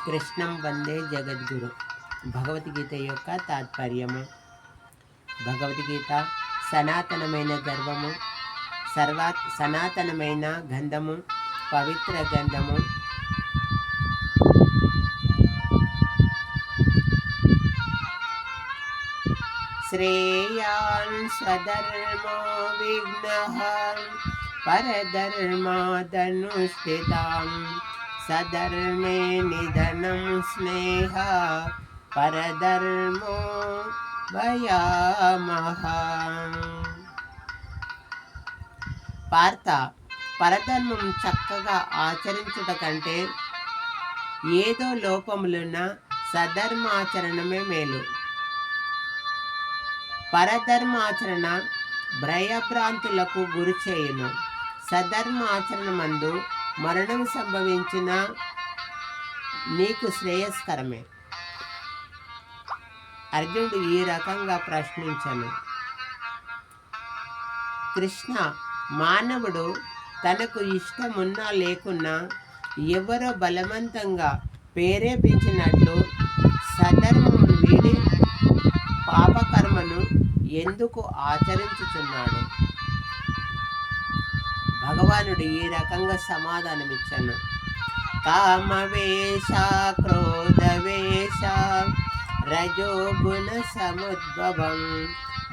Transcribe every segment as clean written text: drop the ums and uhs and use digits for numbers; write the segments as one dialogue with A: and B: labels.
A: కృష్ణం వందే జగద్గురు. భగవద్గీత యొక్క తాత్పర్యము. భగవద్గీత సనాతనమైన గర్వము, సనాతనమైన గంధము, పవిత్ర గంధము. శ్రేయాన్ స్వధర్మో విఘ్నః పరధర్మాదనుష్ఠితాం సధర్మే నిధనం స్నేహ పరధర్మో భయామహ. పార్థ, పరధర్మం చక్కగా ఆచరించుట కంటే ఏదో లోపములున్న సధర్మాచరణమే మేలు. పరధర్మాచరణ భయభ్రాంతులకు గురి చేయును. సధర్మాచరణమందు మరణం సంభవించిన నీకు శ్రేయస్కరమే. అర్జునుడు ఈ రకంగా ప్రశ్నించను. కృష్ణ, మానవుడు తనకు ఇష్టమున్నా లేకున్నా ఎవరో బలవంతంగా ప్రేరేపించినట్లు సధర్మమును వీడి పాపకర్మను ఎందుకు ఆచరించుచున్నాడు? భగవానుడు ఈ రకంగా సమాధానమిచ్చాను. కామవేష క్రోధవేష రజోగుణ సముద్భవం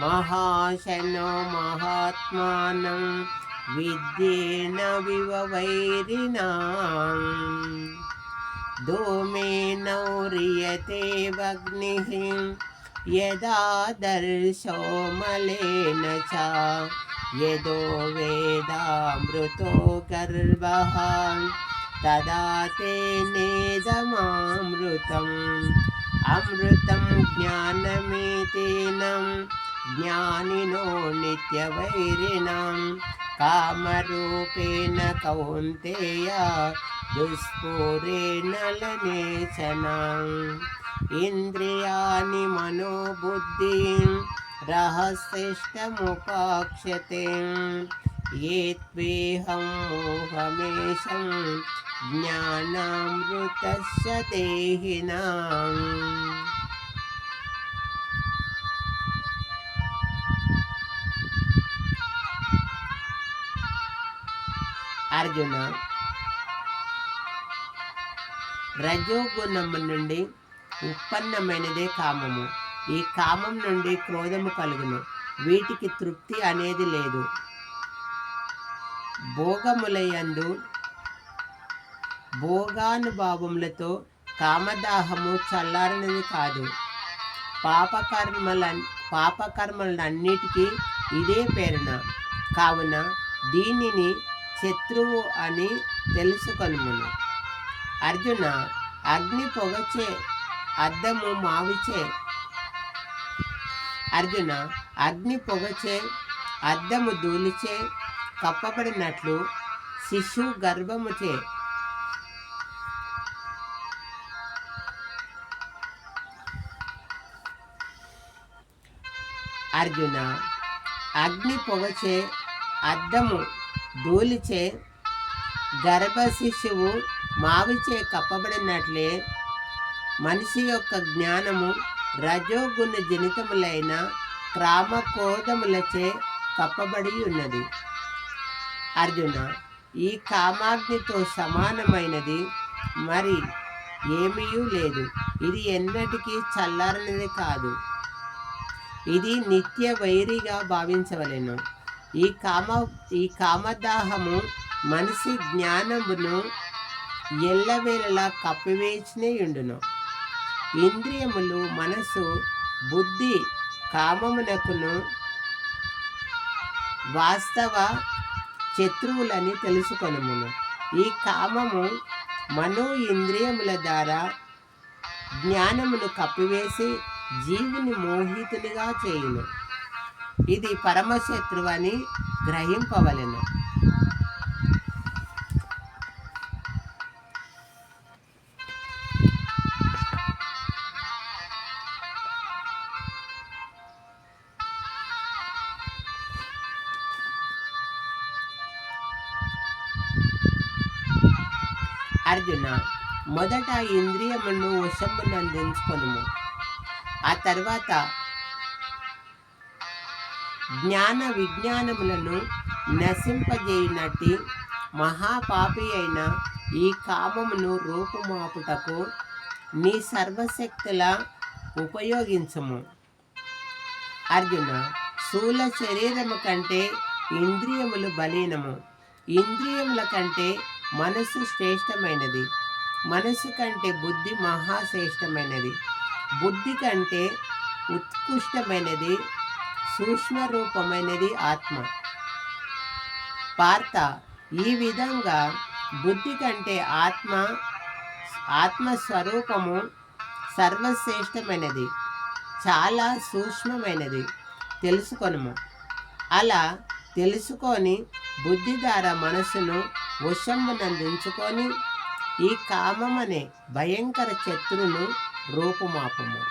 A: మహాశనో మహాత్మానం విద్యేన వివవైరిణాం ధూమేనౌర్యతే వగ్నిః యదాదర్శో మలేన చ యదో వేదామృతో గర్వః తదా తేనేదమామృతం అమృతం జ్ఞానమేతేనం జ్ఞానినో నిత్యవైరిణాం కామరూపేణ కౌంతేయ దుష్పూరేణ లనేచనాం ఇంద్రియాణి మనోబుద్ధి రహస్యష్టముపాక్ష్యతే ఏత్వేహం మోహమేషం జ్ఞానామృతస్య దేహినాం. అర్జున, రజోగుణము నుండి ఉత్పన్నమైనదే కామము. ఈ కామం నుండి క్రోధము కలుగును. వీటికి తృప్తి అనేది లేదు. భోగములయందు భోగానుభావములతో కామదాహము చల్లారనిది కాదు. పాపకర్మలన్నిటికీ ఇదే ప్రేరణ. కావున దీనిని శత్రువు అని తెలుసుకొనుము. అర్జున, అగ్ని పొగచే అద్దము మావిచే అర్జున అగ్ని పొగచే అద్దము ధూళిచే కప్పబడినట్లు శిశు గర్భముచే అర్జున అగ్ని పొగచే అద్దము ధూళిచే గర్భ శిశువు మావిచే కప్పబడినట్లే మనిషి యొక్క జ్ఞానము రజోగుణ జనితములైన క్రామక్రోధములచే కప్పబడి ఉన్నది. అర్జున, ఈ కామాగ్నితో సమానమైనది మరి ఏమీ లేదు. ఇది ఎన్నటికీ చల్లారనిది కాదు. ఇది నిత్య వైరిగా భావించవలెను. ఈ కామదాహము మనిషి జ్ఞానమును ఎల్లవేళలా కప్పివేచినే ఉండును. ఇంద్రియములు, మనసు, బుద్ధి కామమునకును వాస్తవ శత్రువులని తెలుసుకొనుము. ఈ కామము మనో ఇంద్రియముల ద్వారా జ్ఞానమును కప్పివేసి జీవుని మోహితునిగా చేయును. ఇది పరమశత్రువు అని గ్రహింపవలెను. అర్జున, మొదట ఆ ఇంద్రియమును వశమునందించుకొనుము. ఆ తర్వాత జ్ఞాన విజ్ఞానములను నశింపజేయునట్టి మహాపాపి అయిన ఈ కామమును రూపుమాపుటకు నీ సర్వశక్తుల ఉపయోగించము. అర్జున, స్థూల శరీరము కంటే ఇంద్రియములు బలీనము. ఇంద్రియముల కంటే మనసు శ్రేష్టమైనది. మనసు కంటే బుద్ధి మహాశ్రేష్టమైనది. బుద్ధి కంటే ఉత్కృష్టమైనది, సూక్ష్మ రూపమైనది ఆత్మ. పార్థ, ఈ విధంగా బుద్ధి కంటే ఆత్మస్వరూపము సర్వశ్రేష్టమైనది, చాలా సూక్ష్మమైనది తెలుసుకొనుము. అలా తెలుసుకొని బుద్ధి ద్వారా మనసును వశమునందించుకొని ఈ కామమనే భయంకర శత్రువును రూపుమాపము.